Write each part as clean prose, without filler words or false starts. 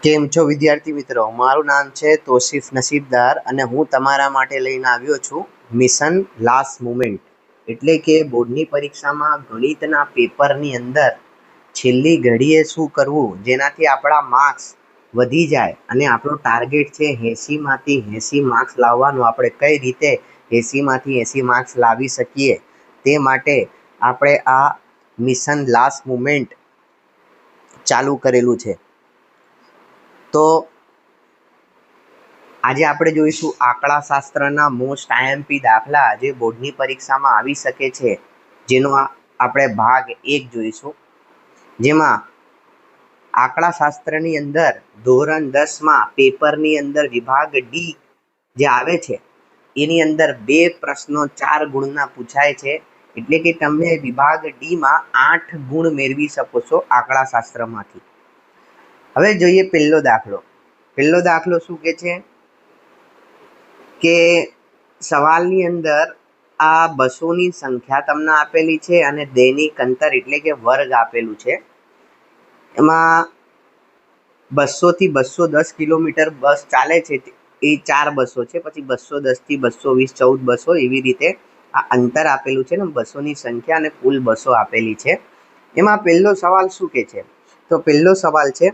કેમ છો વિદ્યાર્થી મિત્રો? મારું નામ છે તોસીફ નસીબદાર અને હું તમારા માટે લઈને આવ્યો છું મિશન લાસ્ટ મુમેન્ટ. એટલે કે બોર્ડની પરીક્ષામાં ગણિતના પેપરની અંદર છેલ્લી ઘડીએ શું કરવું જેનાથી આપણા માર્ક્સ વધી જાય અને આપણો ટાર્ગેટ છે 80માંથી 80 માર્ક્સ લાવવાનું. આપણે કઈ રીતે 80માંથી 80 માર્ક્સ લાવી શકીએ તે માટે આપણે આ મિશન લાસ્ટ મુમેન્ટ ચાલુ કરેલું છે. તો આજે આપણે જોઈશું આંકડાશાસ્ત્રના મોસ્ટ આઈએમપી દાખલા જે બોર્ડની પરીક્ષામાં આવી શકે છે, જેનો આપણે ભાગ 1 જોઈશું. જેમાં આંકડાશાસ્ત્રની અંદર ધોરણ 10માં પેપરની અંદર વિભાગ ડી જે આવે છે એની અંદર 2 પ્રશ્નો 4 ગુણના પૂછાય છે. એટલે કે તમે વિભાગ ડીમાં 8 ગુણ મેળવી શકો છો આંકડાશાસ્ત્રમાંથી. હવે જોઈએ પહેલો દાખલો. પહેલો દાખલો શું કહે છે કે સવાલની અંદર આ બસોની સંખ્યા તમને આપેલી છે અને દૈનિક અંતર એટલે કે વર્ગ આપેલું છે. એમાં 200 થી 210 કિલોમીટર બસ ચાલે છે, એ 4 બસો છે. પછી 210 થી 220 14 બસો, એવી રીતે આ અંતર આપેલું છે ને બસોની સંખ્યા અને કુલ બસો આપેલી છે. એમાં પહેલો સવાલ શું કહે છે? તો પહેલો સવાલ છે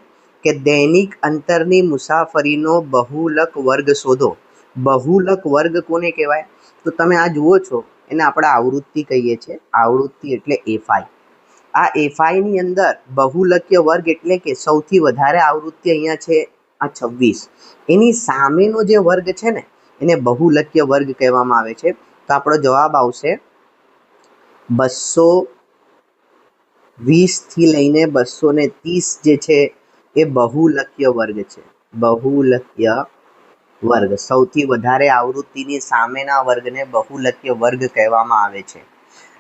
કે દૈનિક અંતરની મુસાફરીનો બહુલક વર્ગ શોધો. બહુલક વર્ગ કોને કહેવાય? તો તમે આ જુઓ છો એને આપણે આવૃત્તિ કહીએ છીએ. આવૃત્તિ એટલે એફઆઈ. આ એફઆઈની અંદર બહુલકીય વર્ગ એટલે કે સૌથી વધારે આવૃત્તિ અહીંયા છે આ 26. એની સામેનો જે વર્ગ છે ને એને બહુલકીય વર્ગ કહેવામાં આવે છે. તો આપણો જવાબ આવશે 220 થી લઈને 230 જે છે એ બહુલકીય વર્ગ છે. બહુલકીય વર્ગ, સૌથી વધારે આવૃત્તિની સામેના વર્ગને બહુલકીય વર્ગ કહેવામાં આવે છે.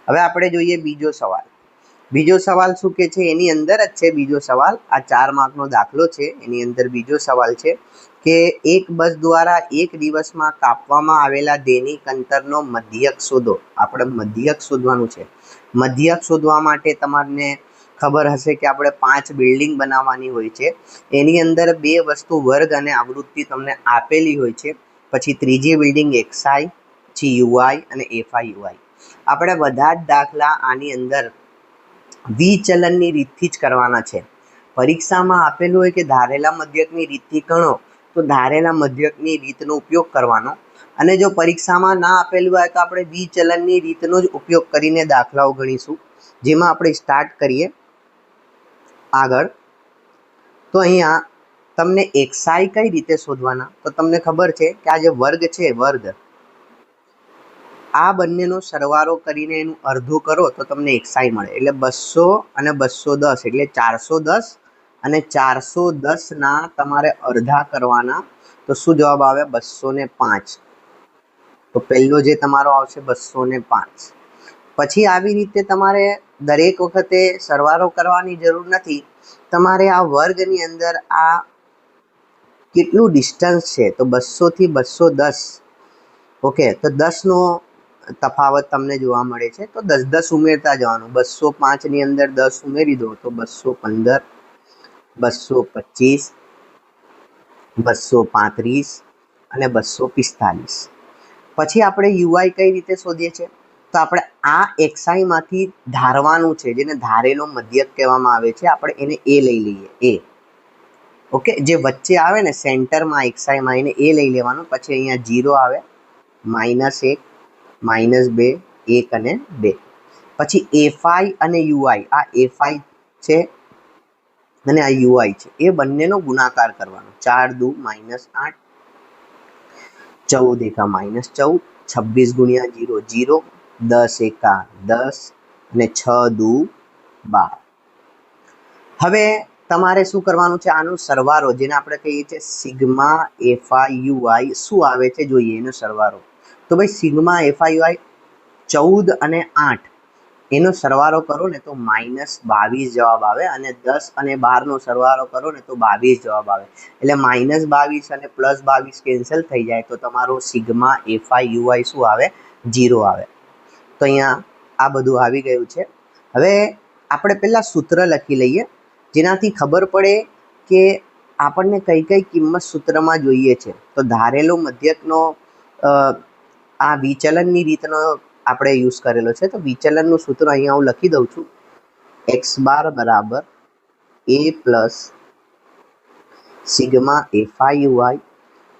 હવે આપણે જોઈએ બીજો સવાલ. બીજો સવાલ શું કે છે એની અંદર જ છે બીજો સવાલ. આ 4 માર્કનો દાખલો છે, એની અંદર બીજો સવાલ છે કે એક બસ દ્વારા એક દિવસમાં કાપવામાં આવેલા દૈનિક અંતરનો મધ્યક શોધો. આપણે મધ્યક શોધવાનું છે. મધ્યક શોધવા માટે તમને ખબર હશે કે આપણે 5 બિલ્ડિંગ બનાવવાની હોય છે. એની અંદર 2 વસ્તુ વર્ગ અને આવૃત્તિ તમને આપેલી હોય છે. પછી ત્રીજી બિલ્ડિંગ એક્સઆઈ, પછી યુઆઈ અને એફઆઈ યુઆઈ. આપણે બધા જ દાખલા આની અંદર વિચલનની રીતથી જ કરવાના છે. પરીક્ષામાં આપેલું હોય કે ધારેલા મધ્યકની રીતથી ગણો, તો ધારેલા મધ્યકની રીતનો ઉપયોગ કરવાનો. અને જો પરીક્ષામાં ના આપેલું હોય તો આપણે વિચલનની રીતનો જ ઉપયોગ કરીને દાખલાઓ ગણીશું. જેમાં આપણે સ્ટાર્ટ કરીએ આગળ. તો અહીંયા તમને એક્સઆઈ કઈ રીતે શોધવાના? તો તમને ખબર છે કે આ જે વર્ગ છે, વર્ગ, આ બંનેનો સરવાળો કરીને એનું અડધું કરો તો તમને એક્સઆઈ મળે. એટલે 200 અને 210 એટલે 410 અને 410ના તમારે અડધા કરવાના. તો શું જવાબ આવે? 205. તો પહેલો જે તમારો આવશે 205. પછી આવી રીતે તમારે દરેક વખતે સરવાળો કરવાની જરૂર નથી. તમારે આ વર્ગની અંદર આ કેટલું ડિસ્ટન્સ છે તો 200 થી 210. ઓકે, તો 10નો તફાવત તમને જોવા મળે છે. તો 10 ઉમેરતા જવાનું. 205ની અંદર 10 ઉમેરી દો તો 215, 225, 235 અને 245. પછી આપણે યુઆઈ કઈ રીતે શોધીએ છીએ? તો આપણે આ એક્સઆઈમાંથી ધારવાનું છે, જેને ધારેલો મધ્યક કહેવામાં આવે છે. આપણે એને એ લઈ લઈએ, એ. ઓકે, જે વચ્ચે આવે ને સેન્ટરમાં એક્સઆઈમાં, એને એ લઈ લેવાનું. પછી અહીંયા 0 આવે, -1, -2, 1 અને 2. પછી એફઆઈ અને યુઆઈ, આ એફઆઈ છે અને આ યુઆઈ છે, એ બંનેનો ગુણાકાર કરવાનો. 4 દુ -8, 14 એકા -14, 26 ગુણ્યા 0 0, 10 એકા 10 અને 6 દુ 12. હવે તમારે શું કરવાનું છે? આનો સરવાળો, જેને આપણે કહીએ છીએ સિગ્મા એફઆઈ યુઆઈ, શું આવે છે જોઈએ એનો સરવાળો. તો ભાઈ સિગ્મા એફઆઈ યુઆઈ 14 અને 8 એનો સરવાળો કરો ને તો -22 જવાબ આવે. અને 10 અને 12નો સરવાળો કરો ને તો 22 જવાબ આવે. એટલે -22 અને +22 કેન્સલ થઈ જાય તો તમારો સિગ્મા એફઆઈ યુઆઈ શું આવે? 0 આવે. તો અહીંયા આ બધું આવી ગયું છે. હવે આપણે પહેલાં સૂત્ર લખી લઈએ, જેનાથી ખબર પડે કે આપણને કઈ કઈ કિંમત સૂત્રમાં જોઈએ છે, તો ધારેલો મધ્યકનો આ વિચલનની રીતનો આપણે યુઝ કરેલો છે. તો વિચલનનું સૂત્ર અહીંયા હું લખી દઉં છું. એક્સ બાર બરાબર A plus sigma F I UI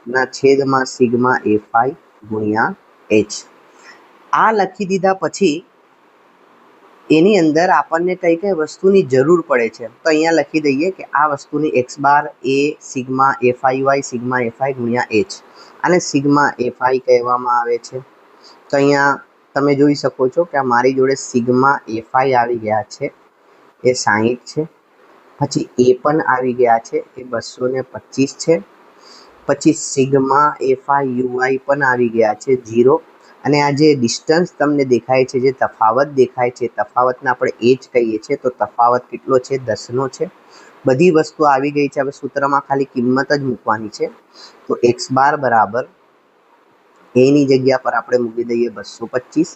ના છેદમાં સિગ્મા એફઆઈ ગુણ્યા એચ. આ લખી દીધા પછી એની અંદર આપણને કઈ કઈ વસ્તુની જરૂર પડે છે, તો અહીંયા લખી દઈએ કે આ વસ્તુની એક્સ બાર એ sigma F I Y sigma F I ગુણ્યા એચ, અને સિગ્મા એફઆઈ કહેવામાં આવે છે. તો અહીંયા તમે જોઈ શકો છો કે આ મારી જોડે સિગ્મા એફઆઈ આવી ગયા છે, એ 60 છે. પછી એ પણ આવી ગયા છે, એ 225 છે. પછી સિગ્મા એફઆઈ યુઆઈ પણ આવી ગયા છે 0. અને આ જે ડિસ્ટન્સ તમને દેખાય છે, જે તફાવત દેખાય છે, તફાવતને આપણે એ જ કહીએ છીએ. તો તફાવત કેટલો છે? 10નો છે. બધી વસ્તુ આવી ગઈ છે. હવે સૂત્રમાં ખાલી કિંમત જ મૂકવાની છે. તો એક્સ બાર બરાબર એની જગ્યા પર આપણે મૂકી દઈએ 225.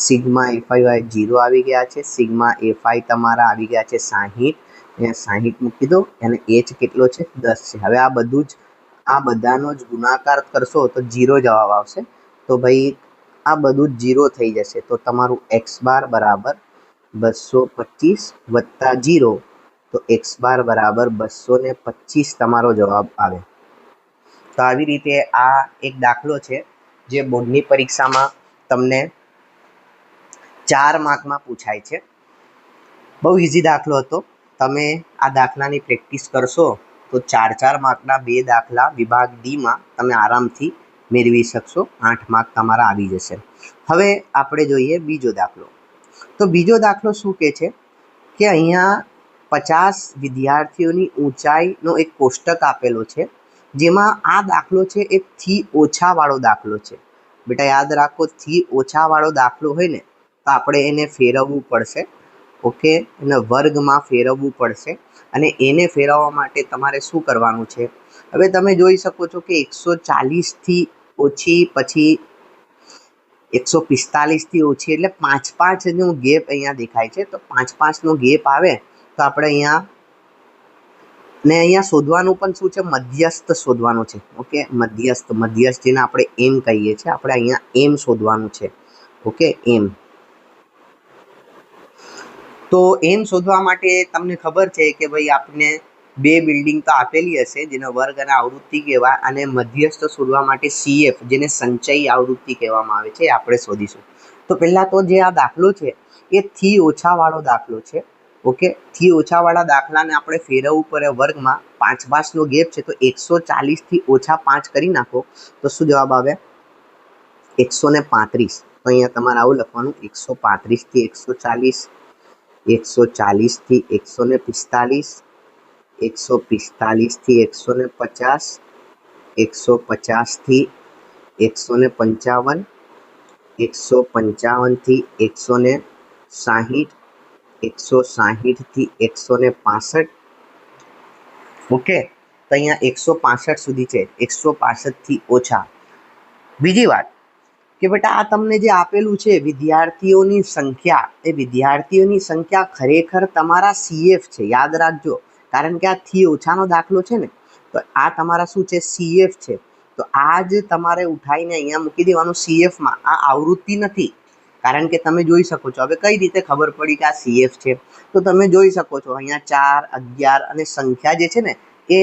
સિગ્મા એફઆઈ વાય 0 આવી ગયા છે. સિગ્મા એફઆઈ તમારા આવી ગયા છે 60. અહીંયા 60 મૂકી દો, અને એચ કેટલો છે? 10 છે. હવે આ બધું જ આ બધાનો જ ગુણાકાર કરશો તો 0 જવાબ આવશે. તો ભાઈ આ બધું જ 0 થઈ જશે. તો તમારું એક્સ બાર બરાબર 225 વત્તા 0, તો એક્સ બાર બરાબર 225 તમારો જવાબ આવે. તો આવી રીતે આ એક દાખલો છે જે બોર્ડની પરીક્ષામાં તમને 4 માર્કમાં પૂછાય છે. બહુ ઇઝી દાખલો હતો. તમે આ દાખલાની પ્રેક્ટિસ કરશો તો 4 માર્કના 2 દાખલા વિભાગ ડીમાં તમે આરામથી મેળવી શકશો. 8 માર્ક તમારા આવી જશે. હવે આપણે જોઈએ બીજો દાખલો. તો બીજો દાખલો શું કહે છે કે અહીંયા 50 વિદ્યાર્થીઓની ઊંચાઈનો એક કોષ્ટક આપેલો છે, જેમાં આ દાખલો છે એ થી ઓછાવાળો દાખલો છે. બેટા યાદ રાખો, થી ઓછાવાળો દાખલો હોય ને તો આપણે એને ફેરવવું પડશે. ઓકે, એને વર્ગમાં ફેરવવું પડશે. અને એને ફેરવવા માટે તમારે શું કરવાનું છે? હવે તમે જોઈ શકો છો કે 140થી ઓછી, પછી 145થી ઓછી, એટલે 5-5નો ગેપ અહીંયા દેખાય છે. તો 5-5નો ગેપ આવે તો આપણે અહીંયા ને અહીંયા શોધવાનું પણ શું છે? મધ્યસ્થ શોધવાનું છે. ઓકે, મધ્યસ્થ જેને આપણે એમ કહીએ છીએ. આપણે અહીંયા એમ શોધવાનું છે. ઓકે, એમ. તો એમ શોધવા માટે તમને ખબર છે કે ભાઈ આપણે 2 બિલ્ડિંગ તો આપેલી હશે જેનો વર્ગ અને આવૃત્તિ કહેવાય, અને મધ્યસ્થ શોધવા માટે CF જેને સંચયી આવૃત્તિ કહેવામાં આવે છે, એ આપણે શોધીશું. તો પહેલાં તો જે આ દાખલો છે એ થી ઓછાવાળો દાખલો છે. ઓકે, થી ઓછાવાળા દાખલાને આપણે ફેરવવું પડે વર્ગમાં. 5-5નો ગેપ છે, તો 140થી ઓછા 5 કરી નાખો તો શું જવાબ આવે? 135. તો અહીંયા તમારે આવું લખવાનું, 135થી 140, 140થી 145, 145થી 150, 150થી 155, 155થી 160, 160થી 165. ઓકે, તો અહીંયા 165 સુધી છે. 165થી ઓછા. બીજી વાત કે બેટા આ તમને જે આપેલું છે વિદ્યાર્થીઓની સંખ્યા, એ વિદ્યાર્થીઓની સંખ્યા ખરેખર તમારા CF છે. યાદ રાખજો, કારણ કે આ થી ઓછાનો દાખલો છે ને, તો આ તમારા શું છે? CF છે. તો આ જ તમારે ઉઠાવીને અહીંયા મૂકી દેવાનું CFમાં. આ આવૃત્તિ નથી, કારણ કે તમે જોઈ શકો છો. હવે કઈ રીતે ખબર પડી કે આ CF છે? તો તમે જોઈ શકો છો અહીંયા 4, 11 અને સંખ્યા જે છે ને એ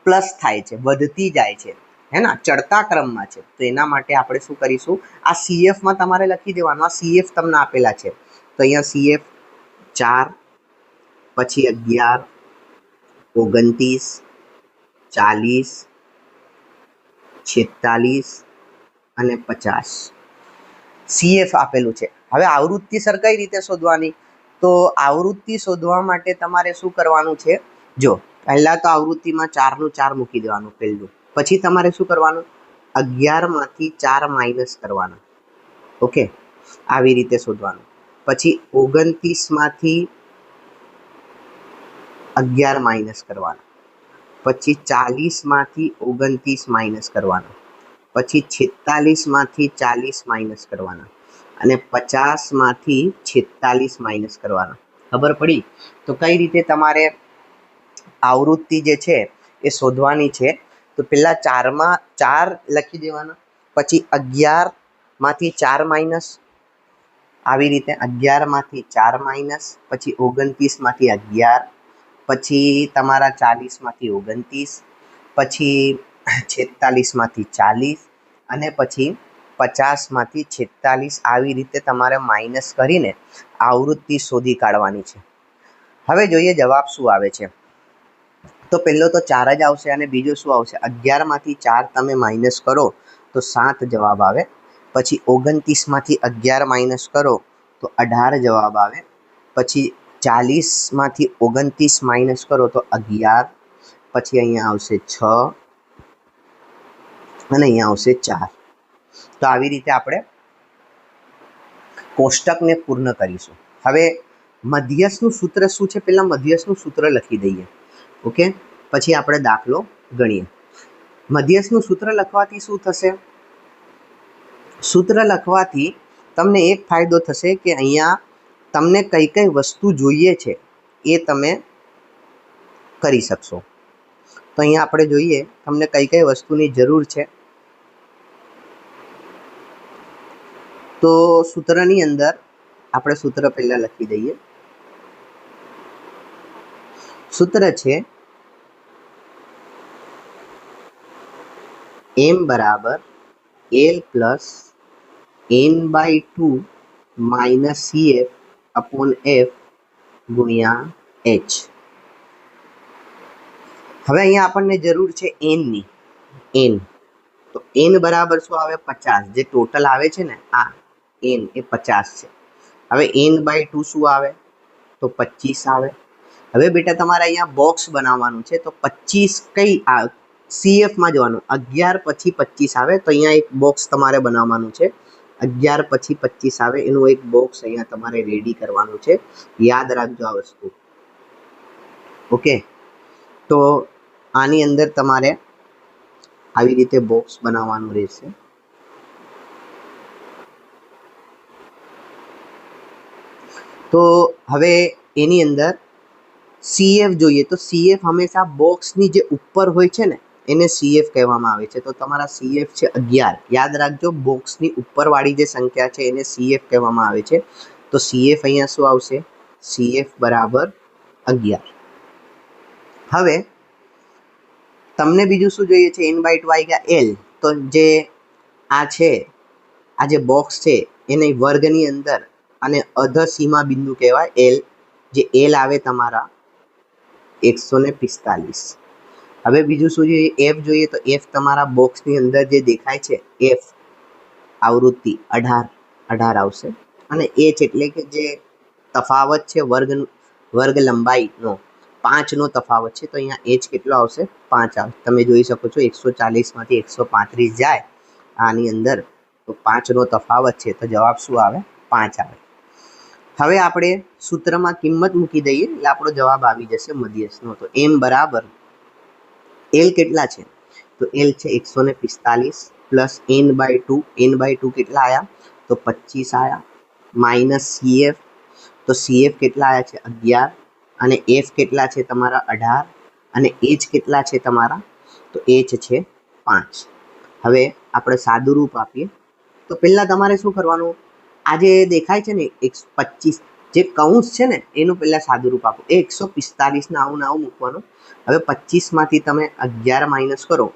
પ્લસ થાય છે, વધતી જાય છે, હે ને, ચડતા ક્રમમાં છે. તો એના માટે આપણે શું કરીશું? આ CFમાં તમારે લખી દેવાનું. આ CF તમને આપેલા છે. તો અહીંયા CF 4, પછી 11, 29, 40, 46 અને 50 CF આપેલું છે. હવે આવૃત્તિ સર કઈ રીતે શોધવાની? તો આવૃત્તિ શોધવા માટે તમારે શું કરવાનું છે? જો પહેલાં તો આવૃત્તિમાં 4નું 4 મૂકી દેવાનું પહેલું. પછી તમારે શું કરવાનું? 11માંથી 4 માઇનસ કરવાના. ઓકે, આવી રીતે શોધવાનું. પછી 29માંથી 11 માઇનસ કરવાના. પછી 40માંથી 29 માઇનસ કરવાના. પછી 46માંથી 40 માઇનસ કરવાના. અને 50માંથી 46 માઇનસ કરવાના. ખબર પડી? તો કઈ રીતે તમારે આવૃત્તિ જે છે એ શોધવાની છે. તો પહેલાં 4માં 4 લખી દેવાના, પછી 11માંથી 4 માઇનસ, આવી રીતે 11માંથી 4 માઇનસ, પછી 29માંથી 11, પછી તમારા 40માંથી 29, પછી 46માંથી 40 અને પછી 50માંથી 46. આવી રીતે તમારે માઇનસ કરીને આવૃત્તિ શોધી કાઢવાની છે. હવે જોઈએ જવાબ શું આવે છે. તો પહેલો તો 4 જ આવશે અને બીજો શું આવશે? 11માંથી 4 તમે માઇનસ કરો તો 7 જવાબ આવે. પછી 29માંથી 11 માઇનસ કરો તો 18 જવાબ આવે. પછી 40માંથી 29 માઇનસ કરો તો 11. પછી અહીંયા આવશે 6 અને અહીંયા આવશે 4. તો આવી રીતે આપણે કોષ્ટકને પૂર્ણ કરીશું. હવે મધ્યસ્થનું સૂત્ર શું છે? પહેલાં મધ્યસ્થનું સૂત્ર લખી દઈએ. ઓકે, પછી આપણે દાખલો ગણીએ. મધ્યસ્થનું સૂત્ર લખવાથી શું થશે? સૂત્ર લખવાથી તમને એક ફાયદો થશે કે અહીંયા તમને કઈ કઈ વસ્તુ જોઈએ છે એ તમે કરી શકશો. તો અહીંયા આપણે જોઈએ તમને કઈ કઈ વસ્તુની જરૂર છે. તો સૂત્રની અંદર આપણે સૂત્ર પહેલાં લખી દઈએ. સૂત્ર છે m બરાબર l plus n/2 minus CF upon F ગુણ્યા H. હવે અહીંયા આપણને જરૂર છે n. તો n બરાબર શું આવે? 50. જે ટોટલ આવે છે ને આ n એ 50 છે. હવે n/2 શું આવે? તો 25 આવે. હવે બેટા તમારે અહીંયા બોક્સ બનાવવાનું છે. તો 25 કઈ CFમાં જવાનું, 11 પછી 25 આવે તો અહીંયા એક બોક્સ તમારે બનાવવાનું છે. 11 પછી 25 આવે એનું એક બોક્સ અહીંયા તમારે રેડી કરવાનું છે. યાદ રાખજો આ વસ્તુ. ઓકે, તો આની અંદર તમારે આવી રીતે બોક્સ બનાવવાનું રહેશે. તો હવે એની અંદર CF જોઈએ. તો CF હંમેશા બોક્સની જે ઉપર હોય છે ને એને CF કહેવામાં આવે છે. તો તમારા CF છે 11. યાદ રાખજો, બોક્સની ઉપરવાળી જે સંખ્યા છે એને CF કહેવામાં આવે છે. તો CF અહીંયા શું આવશે? CF બરાબર 11. હવે તમને બીજું શું જોઈએ છે? n/2 આવી ગયા L. તો જે આ છે, આ જે બોક્સ છે એને વર્ગની અંદર અને અધ સીમા બિંદુ કહેવાય L. જે L આવે તમારા 145. હવે બીજું શું જોઈએ? F જોઈએ. તો F તમારા બોક્સની અંદર જે દેખાય છે F આવૃત્તિ 18 આવશે. અને H એટલે કે જે તફાવત છે વર્ગ લંબાઈનો 5નો તફાવત છે. તો અહીંયા H કેટલો આવશે? 5 આવે. તમે જોઈ શકો છો 140માંથી 135 જાય આની અંદર તો 5નો તફાવત છે. તો જવાબ શું આવે? 5 આવે. હવે આપણે સૂત્રમાં કિંમત મૂકી દઈએ એટલે આપણો જવાબ આવી જશે મધ્યસ્થનો. તો m બરાબર L કેટલા છે? તો L છે 145 પ્લસ n/2. n/2 કેટલા આવ્યા? તો 25 આવ્યા. Minus CF. તો CF કેટલા આવ્યા છે? 11. અને F કેટલા છે તમારા? 18. અને H કેટલા છે તમારા? તો H છે 5. હવે આપણે સાદું રૂપ આપીએ. તો પહેલાં તમારે શું કરવાનું? આ જે દેખાય છે ને 125 જે કૌંસ છે ને એનું પહેલાં સાદું રૂપ આપો. એ 145 આવું ને આવું મૂકવાનું. હવે 25માંથી તમે 11 માઇનસ કરો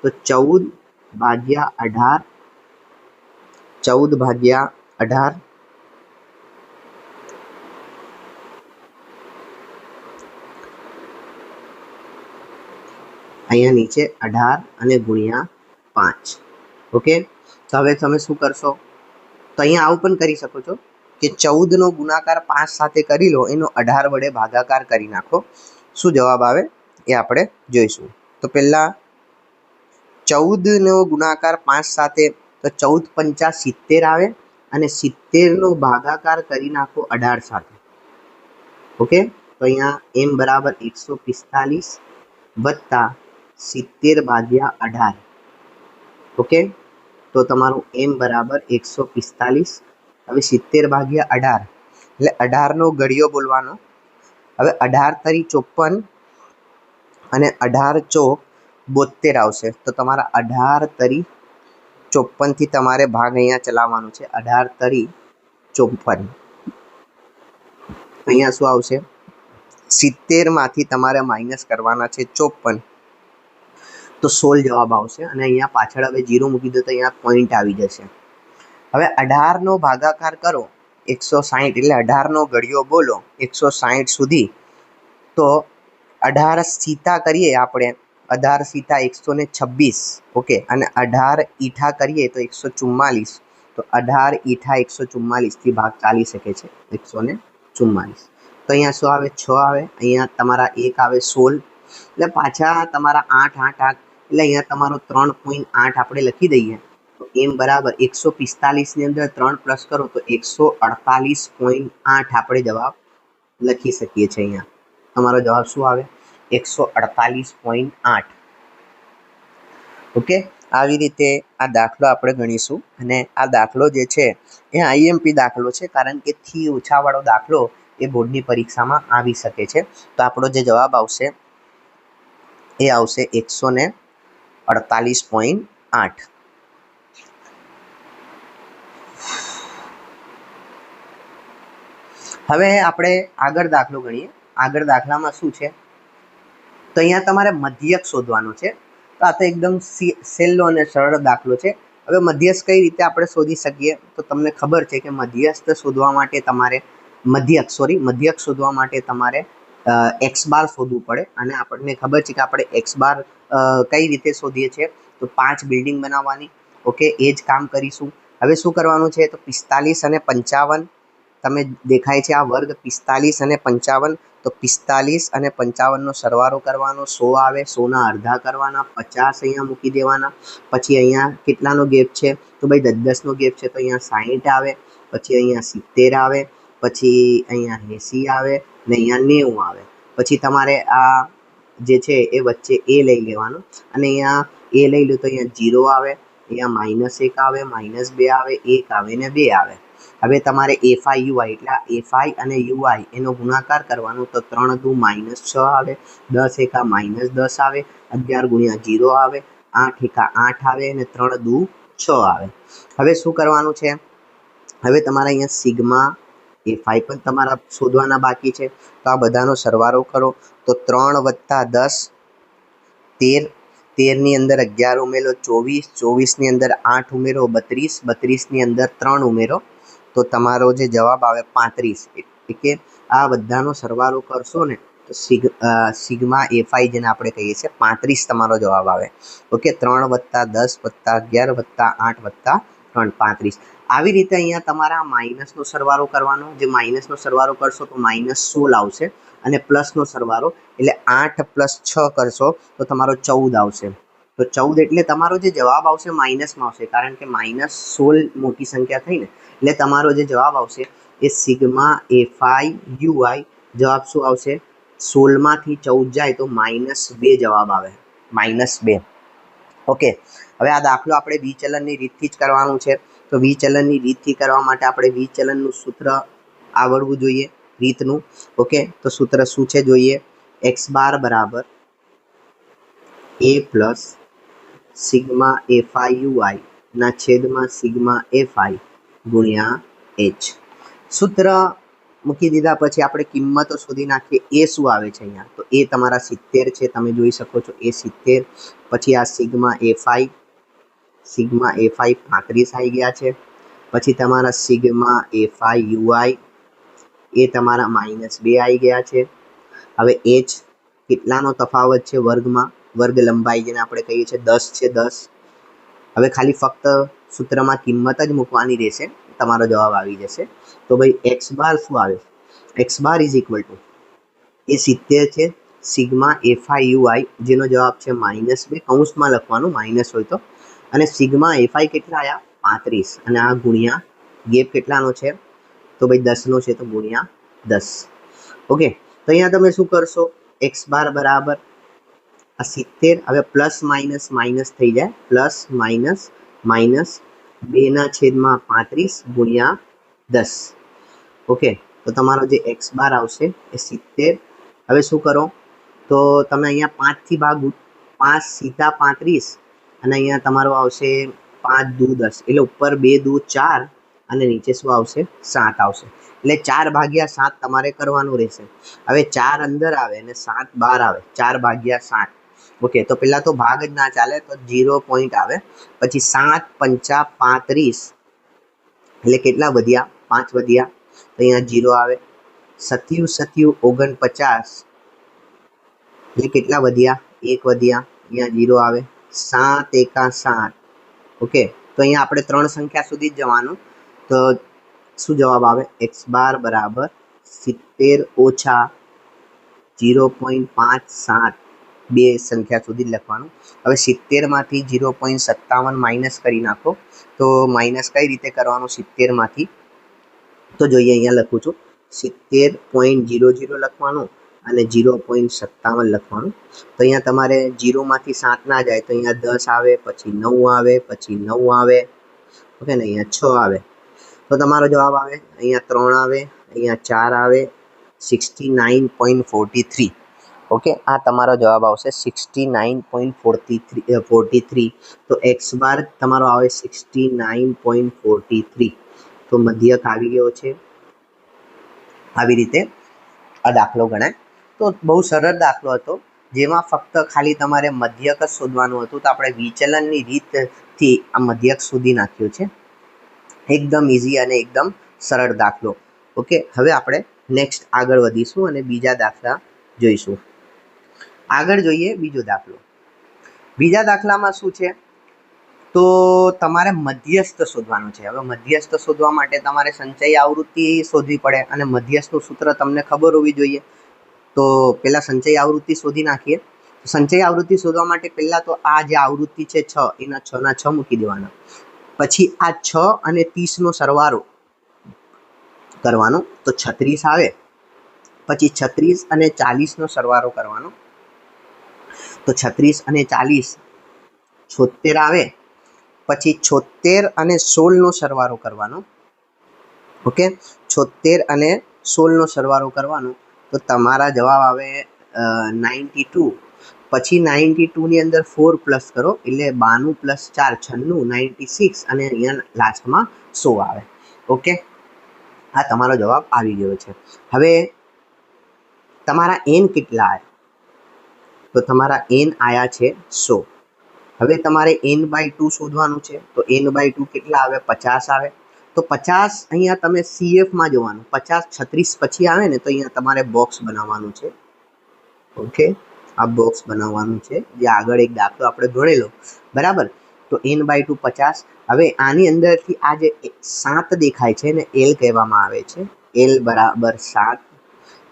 તો 14/18. 14/18 અહીંયા નીચે 18 અને ગુણ્યા 5. ઓકે, તો હવે તમે શું કરશો? તો અહીંયા આવું પણ કરી શકો છો કે 14નો ગુણાકાર 5 સાથે કરી લો, એનો 18 વડે ભાગાકાર કરી નાખો. શું જવાબ આવે એ આપણે જોઈશું. તો પહેલાં 14નો ગુણાકાર 5 સાથે, તો 14 × 5 = 70 આવે. અને 70નો ભાગાકાર કરી નાખો 18 સાથે. ઓકે, તો અહીંયા m બરાબર 145 વત્તા 70/18. ઓકે, તો તમારું m બરાબર 145. હવે 70/18 એટલે 18નો ઘડિયો બોલવાનો. હવે 18 × 54 અને 18 ચોક 72 આવશે. તો તમારા 18 તરી 54 થી તમારે ભાગ અહીંયા ચલાવવાનું છે. 18 તરી 54. અહીંયા શું આવશે? 70 માંથી તમારે માઇનસ કરવાના છે 54, તો 16 જવાબ આવશે. અને અહીંયા પાછળ હવે 0 મૂકી દો તો અહીંયા પોઈન્ટ આવી જશે. હવે 18 નો ભાગાકાર કરો 160, એટલે 18 નો ઘડિયો બોલો 160 સુધી. તો 18 સીતા કરીએ આપણે, 18 સીતા 126, ઓકે, અને 18 ઈઠા કરીએ તો 144. તો 18 ઈઠા 144 થી ભાગ ચાલી શકે છે 144. તો અહીંયા શું આવે? 6 આવે. અહીંયા તમારા 1 આવે 16, એટલે પાછા તમારા 8 8 8, એટલે અહીંયા તમારો 3.8 આપણે લખી દઈએ. તો એમ બરાબર 145 ની અંદર 3 પ્લસ કરો તો 148.8 આપણે જવાબ લખી શકીએ છીએ. અહીંયા તમારો જવાબ શું આવે? 148.8. ઓકે, આવી રીતે આ દાખલો આપણે ગણીશું. અને આ દાખલો જે છે એ આઈએમપી દાખલો છે, કારણ કે થી ઓછાવાળો દાખલો એ બોર્ડની પરીક્ષામાં આવી શકે છે. તો આપણો જે જવાબ આવશે એ આવશે 148.8. હવે આપણે આગળ દાખલો ગણીએ. આગળ દાખલામાં શું છે? તો અહીંયા તમારે મધ્યક શોધવાનો છે. તો આ તો એકદમ સહેલો અને સરળ દાખલો છે. હવે મધ્યસ્થ કઈ રીતે આપણે શોધી શકીએ? તો તમને ખબર છે કે મધ્યક શોધવા માટે તમારે એક્સ બાર શોધવું પડે. અને આપણને ખબર છે કે આપણે એક્સ બાર કઈ રીતે શોધીએ છીએ? તો 5 બિલ્ડિંગ બનાવવાની. ઓકે, એ જ કામ કરીશું. હવે શું કરવાનું છે? તો 45 અને 55 તમે દેખાય છે આ વર્ગ 45 અને 55. તો 45 અને 55 નો સરવાળો કરવાનો, 100 આવે. 100 ના અડધા કરવાના, 50 અહીંયા મૂકી દેવાના. પછી અહીંયા કેટલાનો ગેપ છે? તો ભાઈ 10 નો ગેપ છે, તો અહીંયા 60 આવે. પછી અહીંયા 70 આવે. પછી અહીંયા 80 આવે ને અહીંયા 90 આવે. પછી તમારે આ જે છે એ વચ્ચે એ લઈ લેવાનું. અને અહીંયા એ લઈ લો તો અહીંયા 0 આવે. અહીંયા -1 આવે, -2 આવે, 1 આવે ને 2 આવે. હવે તમારે FI UI, એટલે FI અને UI એનો ગુણાકાર કરવાનો. તો 3 દુ -6 આવે, 10 એકા -10 આવે, 11 ગુણ્યા 0 આવે, 8 એકા 8 આવે અને 3 દુ 6 આવે. હવે શું કરવાનું છે? હવે તમારે અહીંયા સિગ્મા FI પણ તમારા શોધવાના બાકી છે. તો આ બધાનો સરવાળો કરો. તો 3 + 10 13, 13 ની અંદર 11 ઉમેરો 24, 24 ની અંદર 8 ઉમેરો 32, 32 ની અંદર 3 ઉમેરો. તો તમારો જે જવાબ આવે 35. એટલે આ બધાનો સરવાળો કરશો ને તો સિગ્મા FI જેને આપણે કહીએ છીએ 35 તમારો જવાબ આવે. ઓકે, 3 + 10 + 11 + 8 + 3 35. આવી રીતે અહીંયા તમારા માઇનસનો સરવાળો કરવાનો. જે માઇનસનો સરવાળો કરશો તો -16 આવશે. અને પ્લસનો સરવાળો એટલે 8 + 6 કરશો તો તમારો 14 આવશે. તો 14 એટલે તમારો જે જવાબ આવશે માઇનસમાં આવશે, કારણ કે -16 મોટી સંખ્યા થઈ ને, એટલે તમારો જે જવાબ આવશે એ સિગ્મા FI UI જવાબ શું આવશે? 16 માંથી 14 જાય તો -2 જવાબ આવે, -2. ઓકે, હવે આ દાખલો આપણે વિચલનની રીતથી જ કરવાનું છે. તો વિચલનની રીતથી કરવા માટે આપણે વિચલનનું સૂત્ર આવડવું જોઈએ, રીતનું. ઓકે, તો સૂત્ર શું છે જોઈએ? x બાર બરાબર a plus sigma FI UI ના છેદમાં સિગ્મા FI ગુણ્યા h. સૂત્ર મૂકી દીધા પછી આપણે કિંમતો શોધી નાખીએ. એ શું આવે છે અહીંયા? તો એ તમારા 70 છે, તમે જોઈ શકો છો, એ 70. પછી આ સિગ્મા FI 35 આવી ગયા છે. પછી તમારા સિગ્મા FI UI એ તમારા -2 આવી ગયા છે. હવે h કેટલાનો તફાવત છે વર્ગમાં? વર્ગ લંબાઈ જેને આપણે કહીએ છીએ 10 છે, 10. હવે ખાલી ફક્ત સૂત્રમાં કિંમત જ મૂકવાની રહેશે, તમારો જવાબ આવી જશે. તો ભાઈ x બાર શું આવે? x બાર = એ 70 છે સિગ્મા FI UI જેનો જવાબ છે -2, કૌંસમાં લખવાનું માઇનસ હોય તો. અને સિગ્મા FI કેટલા આવ્યા? 35. અને આ ગુણ્યા ગેપ કેટલાનો છે? તો ભાઈ 10 નો છે, તો ગુણ્યા 10. ઓકે, તો અહીંયા તમે શું કરશો? x બાર બરાબર આ 70. હવે પ્લસ માઇનસ માઇનસ થઈ જાય, પ્લસ માઇનસ માઇનસ 2/35 ગુણ્યા 10. ઓકે, તો તમારો જે x બાર આવશે એ 70. હવે શું કરો? તો તમે અહીંયા 5થી ભાગો, 5 સીધા 35 અને અહીંયા તમારું આવશે 5 દૂ 10, એટલે ઉપર 2 દૂ 4 અને નીચે શું આવશે 7 આવશે. એટલે 4/7 તમારે કરવાનું રહેશે. હવે 4 અંદર આવે અને 7 બહાર આવે, 4/7. ઓકે, તો પેલા તો ભાગ જ ના ચાલે, તો 0 પોઈન્ટ આવે. પછી 7 પંચા 35, એટલે કેટલા વધ્યા 5 વધ્યા, તો અહીંયા 0 આવે. 7 7 49, એટલે કેટલા વધ્યા 1 વધ્યા, અહીંયા 0 આવે. 7 એકા 7. ઓકે, તો અહીંયા આપણે 3 સંખ્યા સુધી જ જવાનું. તો શું જવાબ આવે? x બાર બરાબર 70 ઓછા 0.57, બે સંખ્યા સુધી લખવાનું. હવે 70માંથી 0.57 માઇનસ કરી નાખો. તો માઇનસ કઈ રીતે કરવાનું 70માંથી? તો જોઈએ, અહીંયા લખું છું 70.00 લખવાનું અને 0.57 લખવાનું. તો અહીંયા તમારે 0માંથી 7 ના જાય, તો અહીંયા 10 આવે, પછી 9 આવે, પછી 9 આવે. ઓકે ને, અહીંયા 6 આવે. તો તમારો જવાબ આવે અહીંયા 3 આવે, અહીંયા 4 આવે, 69.43. ઓકે, આ તમારો જવાબ આવશે 69.43. તો એક્સ બાર તમારો આવે 69.43. તો મધ્યક આવી ગયો છે. આવી રીતે આ દાખલો ગણાય. તો બહુ સરળ દાખલો હતો, જેમાં ફક્ત ખાલી તમારે મધ્યક જ શોધવાનું હતું. તો આપણે વિચલનની રીતથી આ મધ્યક શોધી નાખ્યો છે. એકદમ ઇઝી અને એકદમ સરળ દાખલો. ઓકે, હવે આપણે નેક્સ્ટ આગળ વધીશું અને બીજા દાખલા જોઈશું. આગળ જોઈએ બીજો દાખલો. બીજા દાખલામાં શું છે? તો તમારે મધ્યસ્થ શોધવાનું છે. હવે મધ્યસ્થ શોધવા માટે તમારે સંચય આવૃત્તિ શોધવી પડે અને મધ્યસ્થનું સૂત્ર તમને ખબર હોવી જોઈએ. તો પહેલા સંચય આવૃત્તિ શોધી નાખીએ. સંચય આવૃત્તિ શોધવા માટે પહેલા તો આ જે આવૃત્તિ છે 6, એના 6 ના 6 મૂકી દેવાના. પછી આ 6 અને 30નો સરવાળો કરવાનો, તો 36 આવે. પછી 36 અને 40નો સરવાળો કરવાનો, તો 36 અને 40 76 આવે. પછી 76 અને 16નો સરવાળો કરવાનો. ઓકે, 76 અને 16નો સરવાળો કરવાનો, તો તમારા જવાબ આવે 92. પછી 92 ની અંદર 4 પ્લસ કરો, એટલે 92 પ્લસ 4 96, 96 અને અહીંયા લાસ્ટમાં 100 આવે. ઓકે, આ તમારો જવાબ આવી ગયો છે. હવે તમારા n કેટલા આવે? તો તમારા n આયા છે 100. હવે તમારે n/2 શોધવાનું છે. તો n/2 કેટલા આવે? 50 આવે. તો 50 અહીંયા તમે CFમાં જવાનું. 50 36 પછી આવે ને, તો અહીંયા તમારે બોક્સ બનાવવાનું છે. ઓકે, આ બોક્સ બનાવવાનું છે, જે આગળ એક દાખલો આપણે ગણેલો, બરાબર. તો n/2 50. હવે આની અંદરથી આ જે 7 દેખાય છે ને, L કહેવામાં આવે છે. L બરાબર 7.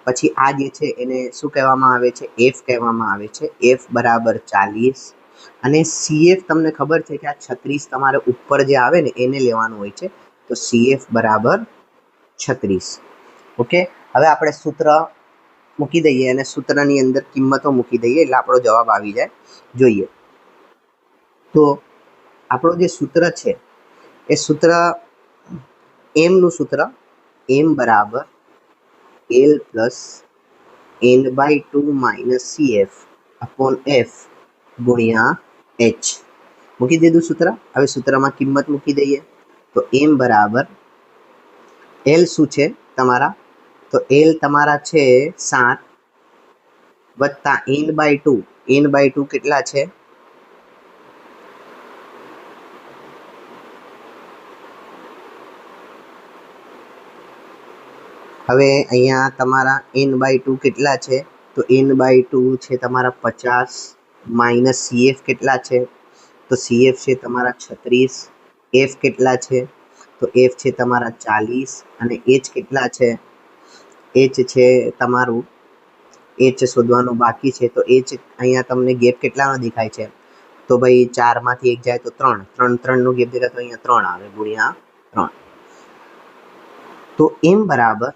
પછી આ જે છે એને શું કહેવામાં આવે છે? F કહેવામાં આવે છે. F બરાબર 40. અને CF તમને ખબર છે કે આ 36 તમારે ઉપર જે આવે ને એને લેવાનું હોય છે. તો CF બરાબર 36. ઓકે, હવે આપણે સૂત્ર મૂકી દઈએ અને સૂત્રની અંદર કિંમતો મૂકી દઈએ, એટલે આપણો જવાબ આવી જાય. જોઈએ, તો આપણો જે સૂત્ર છે એ સૂત્ર એમનું સૂત્ર m બરાબર L plus n/2 minus CF upon F ગુણ્યા H. મૂકી દીધું સૂત્ર. હવે સૂત્રમાં કિંમત મૂકી દઈએ. તો m બરાબર L શું છે તમારા? તો L તમારા છે 7 વત્તા n/2. n/2 કેટલા છે? હવે અહીંયા તમારા n/2 કેટલા છે? તો n/2 છે તમારા 50 માઇનસ CF કેટલા છે? તો CF છે તમારા 36. F કેટલા છે? તો F છે તમારા 40 અને H કેટલા છે? H છે તમારું, H શોધવાનું બાકી છે. તો H અહીંયા તમને ગેપ કેટલાનો દેખાય છે? તો ભાઈ 4માંથી 1 જાય તો 3, 3નો ગેપ દેખાય, તો અહીંયા 3 આવે ગુણ્યા 3. તો m બરાબર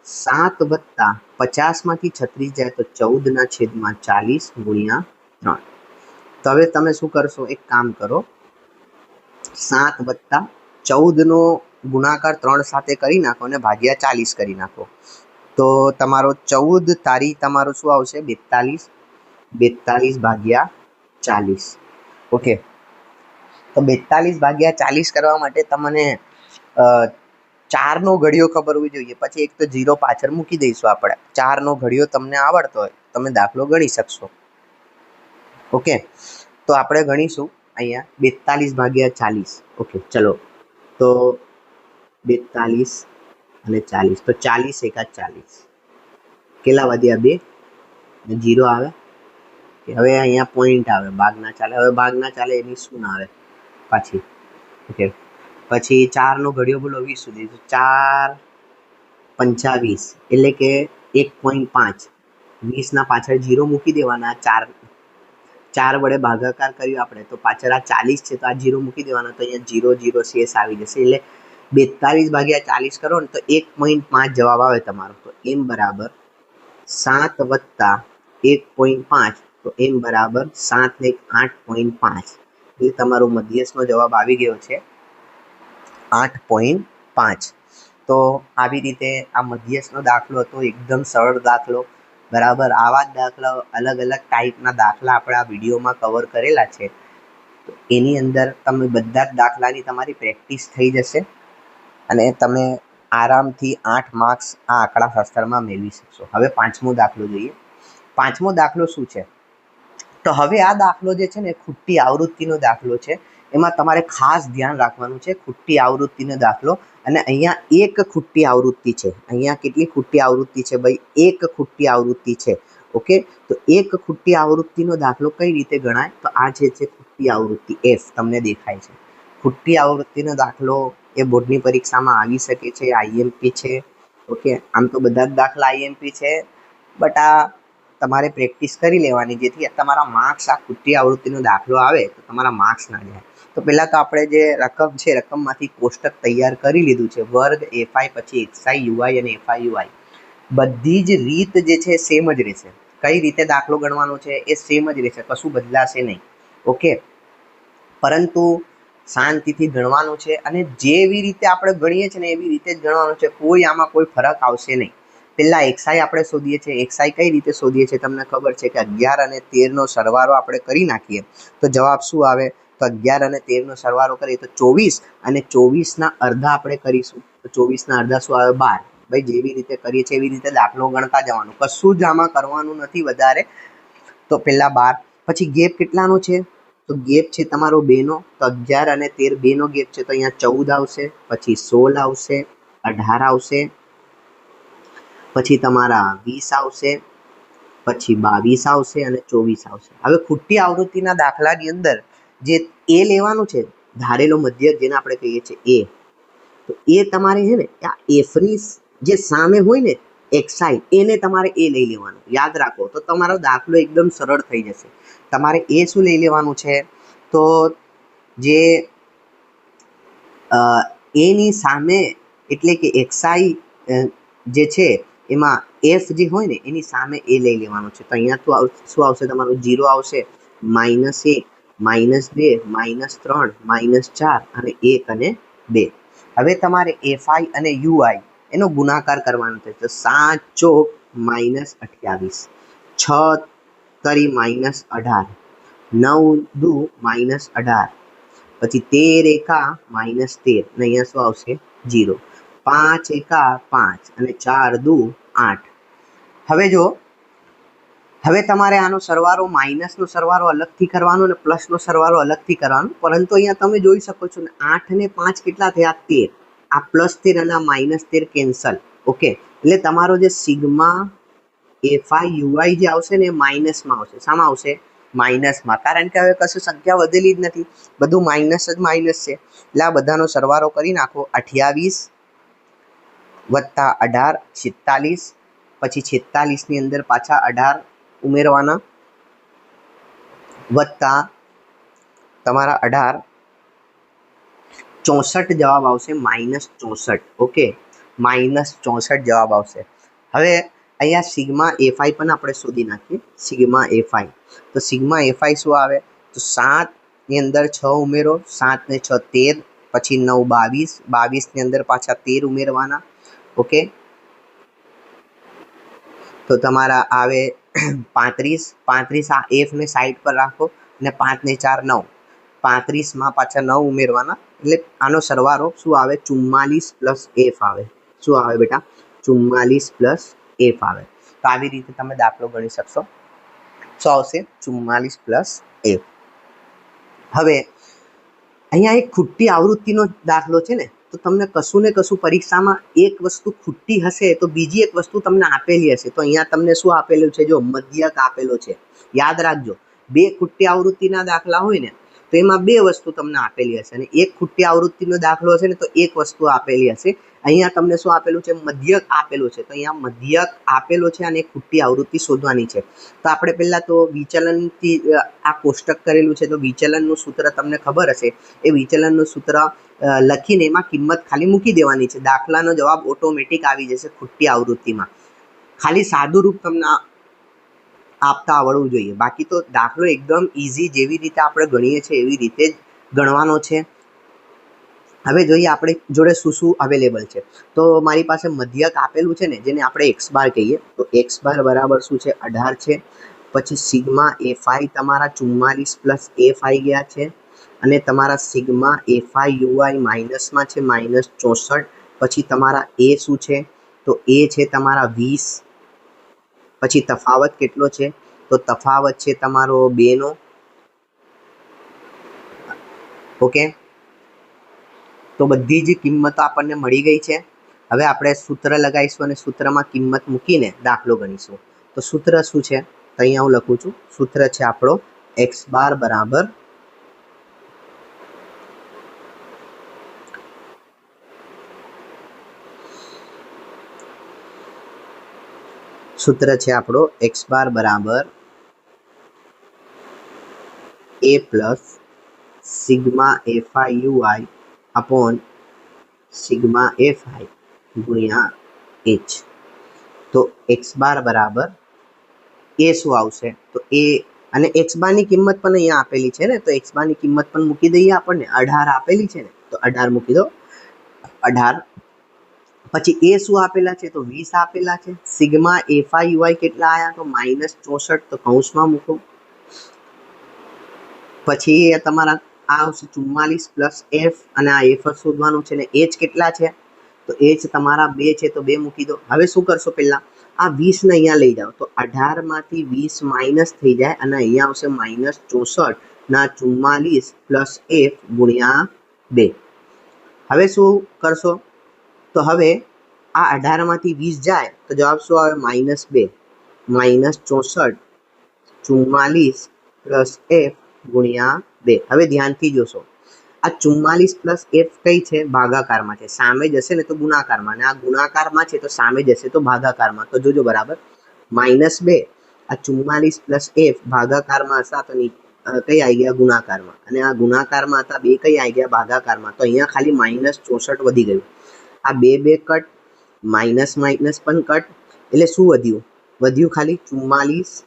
7 વત્તા 50માંથી 36 જાય તો 14/40 ગુણ્યા 3. તો હવે તમે શું કરશો? એક કામ કરો, 7 વત્તા 14નો ગુણાકાર 3 સાથે કરી નાખો અને ભાગ્યા 40 કરી નાખો. તો તમારો 14 તારી તમારો શું આવશે? 42. 42/40. ઓકે, તો 42/40 કરવા માટે તમને 4નો ઘડિયો ખબર હોવી જોઈએ. પછી એક તો 0 પાછળ મૂકી દઈશું આપણે. 4નો ઘડિયો તમને આવડતો હોય તમે દાખલો ગણી શકશો. ઓકે, તો આપણે ગણીશું અહીંયા 42/40. ઓકે, ચલો. તો 42 અને 40, તો 40 એકા 40 કેટલા વધ્યા? 2 ને 0 આવે. હવે અહીંયા પોઈન્ટ આવે, ભાગ ના ચાલે. હવે ભાગ ના ચાલે એની શું ના આવે પાછી. ઓકે, પછી 4નો ઘડિયો બોલો 20 સુધી, તો 4 25 એટલે કે 1.5. 20ના પાછળ 0 મૂકી દેવાના. 4 વડે ભાગાકાર કર્યું આપણે, તો પાછળ આ 40 છે તો આ 0 મૂકી દેવાના, તો અહીંયા 0 0 શેષ આવી જશે. એટલે 42/40 કરો ને તો 1.5 જવાબ આવે તમારો. તો m બરાબર 7 વત્તા 1.5, તો m બરાબર 7 ને 8.5. એટલે તમારો મધ્યસ્થનો જવાબ આવી ગયો છે 8.5. તો આવી રીતે આ મધ્યસ્થનો દાખલો હતો, એકદમ સરળ દાખલો. બરાબર, આવા જ દાખલા અલગ અલગ ટાઈપના દાખલા આપણે આ વિડીયોમાં કવર કરેલા છે. તો એની અંદર તમે બધા જ દાખલાની તમારી પ્રેક્ટિસ થઈ જશે અને તમે આરામથી 8 માર્ક્સ આ આંકડાશાસ્ત્રમાં મેળવી શકશો. હવે 5મો દાખલો જોઈએ. 5મો દાખલો શું છે? તો હવે આ દાખલો જે છે ને ખૂટતી આવૃત્તિનો દાખલો છે. એમાં તમારે ખાસ ધ્યાન રાખવાનું છે, ખૂટતી આવૃત્તિનો દાખલો. અને અહીંયા એક ખૂટતી આવૃત્તિ છે. અહીંયા કેટલી ખૂટતી આવૃત્તિ છે ભાઈ? એક ખૂટતી આવૃત્તિ છે. ઓકે, તો એક ખૂટતી આવૃત્તિનો દાખલો કઈ રીતે ગણાય? તો આ જે છે ખૂટતી આવૃત્તિ F તમને દેખાય છે. ખૂટતી આવૃત્તિનો દાખલો એ બોર્ડની પરીક્ષામાં આવી શકે છે, આઈએમપી છે. ઓકે, આમ તો બધા જ દાખલા આઈએમપી છે, બટ આ તમારે પ્રેક્ટિસ કરી લેવાની, જેથી તમારા માર્ક્સ, આ ખૂટતી આવૃત્તિનો દાખલો આવે તો તમારા માર્ક્સ ના જાય. તો પહેલાં તો આપણે જે રકમ છે, રકમમાંથી કોષ્ટક તૈયાર કરી લીધું છે. વર્ગ, એફઆઈ, પછી એક્સઆઈ, યુઆઈ અને એફઆઈ યુઆઈ. બધી જ રીત જે છે સેમ જ રહેશે. કઈ રીતે દાખલો ગણવાનો છે એ સેમ જ રહેશે, કશું બદલાશે નહીં. ઓકે, પરંતુ શાંતિથી ગણવાનું છે અને જેવી રીતે આપણે ગણીએ છીએ ને એવી રીતે જ ગણવાનું છે. કોઈ આમાં કોઈ ફરક આવશે નહીં. પહેલાં એક્સઆઈ આપણે શોધીએ છીએ. એક્સઆઈ કઈ રીતે શોધીએ છીએ તમને ખબર છે કે 11 અને 13નો સરવાળો આપણે કરી નાખીએ તો જવાબ શું આવે? તો 11 અને 13નો સરવાળો કરીએ તો 24, અને 24ના અડધા આપણે કરીશું તો 24ના અડધા શું આવે? 12. ભાઈ, જેવી રીતે કરીએ છીએ એવી રીતે દાખલો ગણતા જવાનું, કશું જ આમાં કરવાનું નથી વધારે. તો પહેલાં 12, પછી ગેપ કેટલાનો છે? તો ગેપ છે તમારો 2નો. તો 11 અને 13 2નો ગેપ છે, તો અહીંયા 14 આવશે, પછી 16 આવશે, 18 આવશે, પછી તમારા 20 આવશે, પછી 22 આવશે અને 24 આવશે. હવે ખૂટતી આવૃત્તિના દાખલાની અંદર જે એ લેવાનું છે, ધારેલો મધ્યક જેને આપણે કહીએ છીએ એ, તો એ તમારે છે ને આ એફની જે સામે હોય ને એક્સઆઈ, એને તમારે એ લઈ લેવાનું. યાદ રાખો તો તમારો દાખલો એકદમ સરળ થઈ જશે. તમારે એ શું લઈ લેવાનું છે? તો જે એની સામે એટલે કે એક્સઆઈ જે છે એમાં એફ જે હોય ને એની સામે એ લઈ લેવાનું છે. તો અહીંયા તો શું આવશે? તમારું 0 આવશે, -1, -2, -3, -4 અને 1 અને 2. હવે તમારે એફઆઈ અને યુઆઈ એનો ગુણાકાર કરવાનો છે. તો 7 ચોક -28, 6 તરી -18, 9 દુ -18, પછી 13 એકા -13, અને અહીંયા શું આવશે? 0. 5 એકા 5 અને 4 દુ 8. હવે જો, હવે તમારે આનો સરવાળો, માઇનસનો સરવાળો અલગથી કરવાનો અને પ્લસનો સરવાળો અલગથી કરવાનો. પરંતુ અહીંયા તમે જોઈ શકો છો ને 8 અને 5 કેટલા થયા? 13. આ +13 અને -13 કેન્સલ. ઓકે, એટલે તમારો જે સિગ્મા એફઆઈ યુઆઈ જે આવશે ને એ માઇનસમાં આવશે. શામાં આવશે? માઇનસમાં. કારણ કે હવે કશું સંખ્યા વધેલી જ નથી, બધું માઇનસ જ માઇનસ છે. એટલે આ બધાનો સરવાળો કરી નાખો. 28 વત્તા 18 46, પછી 46ની અંદર પાછા 18 ઉમેરવાના, વત્તા તમારા 18, 64 જવાબ આવશે, -64. ઓકે, -64 જવાબ આવશે. હવે અહીંયા સિગ્મા એફઆઈ પણ આપણે શોધી નાખીએ. સિગ્મા એફઆઈ, તો સિગ્મા એફઆઈ શું આવે? તો 7ની અંદર 6 ઉમેરો, 7 ને 6 13, પછી 9 22, 22ની અંદર પાછા 13 ઉમેરવાના. ઓકે, તો તમારા આવે 35 35 આ એફ ને સાઈડ પર રાખો અને 5 ને 4 9 35 પાછા 9 ઉમેરવાના એટલે આનો સરવાળો શું આવે 44 પ્લસ એફ આવે. શું આવે બેટા 44 પ્લસ એફ આવે. તો આવી રીતે તમે દાખલો ગણી શકશો. શું આવશે 44 પ્લસ એફ. હવે અહીંયા એક ખૂટતી આવૃત્તિનો દાખલો છે ને, તો તમને કશું ને કશું પરીક્ષામાં એક વસ્તુ ખૂટતી હશે તો બીજી એક વસ્તુ તમને આપેલી હશે. તો અહીંયા તમને શું આપેલું છે, જો મધ્યક આપેલો છે. યાદ રાખજો, બે ખૂટતી આવૃત્તિના દાખલા હોય ને તો એમાં બે વસ્તુ તમને આપેલી હશે અને એક ખૂટતી આવૃત્તિનો દાખલો હશે ને તો એક વસ્તુ આપેલી હશે. અહીંયા તમને શું આપેલું છે, મધ્યક આપેલું છે. તો અહીંયા મધ્યક આપેલો છે અને ખૂટતી આવૃત્તિ શોધવાની છે. તો આપણે પહેલા તો વિચલનથી આ કોષ્ટક કરેલું છે, તો વિચલનનું સૂત્ર તમને ખબર હશે. એ વિચલનનું સૂત્ર લખીને એમાં કિંમત ખાલી મૂકી દેવાની છે. દાખલાનો જવાબ ઓટોમેટિક આવી જશે ખૂટતી આવૃત્તિમાં. ખાલી સાદું રૂપ તમને આપતા આવડવું જોઈએ. બાકી તો દાખલો એકદમ ઇઝી, જેવી રીતે આપણે ગણીએ છીએ એવી રીતે જ ગણવાનો છે. હવે જોઈએ આપણે જોડે શું શું અવેલેબલ છે. તો મારી પાસે મધ્યક આપેલું છે ને, જેને આપણે એક્સ બાર કહીએ. તો એક્સ બાર બરાબર શું છે 18 છે. પછી સિગ્મા એફઆઈ તમારા 44 પ્લસ એફ આવી ગયા છે અને તમારા સિગ્મા એફઆઈ યુઆઈ માઇનસમાં છે -64. પછી તમારા એ શું છે, તો એ છે તમારા 20. પછી તફાવત કેટલો છે, તો તફાવત છે તમારો 2 નો. ઓકે, તો બધી જ કિંમતો આપણને મળી ગઈ છે. હવે આપણે સૂત્ર લગાવીશું અને સૂત્રમાં કિંમત મૂકીને દાખલો ગણીશું. તો સૂત્ર શું છે, તો અહીંયા હું લખું છું. સૂત્ર છે આપણો એક્સ બાર બરાબર સૂત્ર છે આપણો એક્સ બાર બરાબર A plus sigma F I U I upon sigma F I गुणिया एच. तो एक्स बार बराबर ए शू आवशे, तो ए અને एक्स बार ની કિંમત પણ અહીંયા આપેલી છે ને, તો एक्स बार ની કિંમત પણ મૂકી દઈએ આપણને. 18 આપેલી છે ને, તો 18 મૂકી દો 18. પછી એ શું આપેલા છે, તો 20 આપેલા છે. સિગ્મા એફઆઈ યુઆઈ કેટલા આયા, તો -64, તો કૌંસમાં મૂકો. પછી એ તમારા આ આવશે 44 પ્લસ એફ અને આ એફ શોધવાનું છે ને એચ કેટલા છે, તો એચ તમારા 2 છે, તો 2 મૂકી દો. હવે શું કરશો, પહેલા આ 20 ને અહીંયા લઈ જાઓ, તો 18 માંથી 20 માઇનસ થઈ જાય અને અહીંયા આવશે -64 ના 44 પ્લસ એફ ગુણ્યા 2. હવે શું કરશો, તો હવે આ 18 માંથી 20 જાય તો જવાબ શું આવે -2 -64 44 પ્લસ એફ ગુણ્યા 2. હવે ધ્યાનથી જોશો, આ 44 પ્લસ એફ કઈ છે, ભાગાકારમાં છે. સામે જશે ને તો ગુણાકારમાં, અને આ ગુણાકારમાં છે તો સામે જશે તો ભાગાકારમાં. તો જોજો બરાબર, -2 આ 44 પ્લસ એફ ભાગાકારમાં હતા તો કઈ આવી ગયા ગુણાકારમાં, અને આ ગુણાકારમાં હતા 2 કઈ આવી ગયા ભાગાકારમાં. તો અહીંયા ખાલી -64 વધી ગયું. આ 2 કટ, માઇનસ માઇનસ પણ કટ, એટલે શું વધ્યું ખાલી 44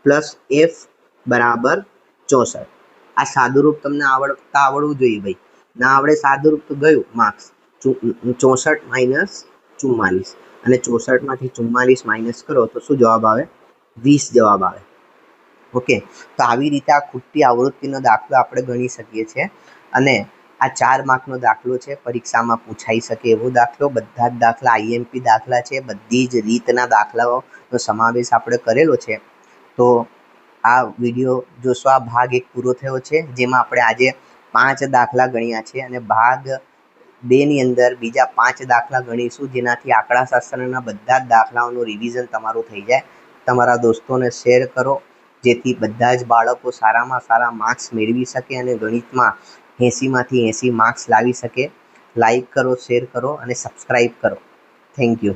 પ્લસ એફ બરાબર 64. આ સાદુરૂપ તમને આવડવું જોઈએ ભાઈ. ના આવડે સાદુરૂપ તો ગયું માર્ક્સ. 64 માઇનસ 44 અને 64 માંથી 44 માઇનસ કરો તો શું જવાબ આવે, 20 જવાબ આવે. ઓકે, તો આવી રીતે આ ખૂટતી આવૃત્તિનો દાખલો આપણે ગણી શકીએ છીએ. અને આ 4 માર્કનો દાખલો છે, પરીક્ષામાં પૂછાઈ શકે એવો દાખલો. બધા જ દાખલા આઈએમપી દાખલા છે, બધી જ રીતના દાખલાઓનો સમાવેશ આપણે કરેલો છે. તો આ વિડીયો જોશો, આ ભાગ 1 પૂરો થયો છે, જેમાં આપણે આજે 5 દાખલા ગણ્યા છે અને ભાગ 2 ની અંદર બીજા 5 દાખલા ગણીશું, જેનાથી આંકડાશાસ્ત્રના બધા જ દાખલાઓનું રિવિઝન તમારું થઈ જાય. તમારા દોસ્તોને શેર કરો, જેથી બધા જ બાળકો સારામાં સારા માર્ક્સ મેળવી શકે અને ગણિતમાં 80 માંથી 80 માર્ક્સ લાવી શકે. લાઈક કરો, શેર કરો અને સબસ્ક્રાઈબ કરો. Thank you.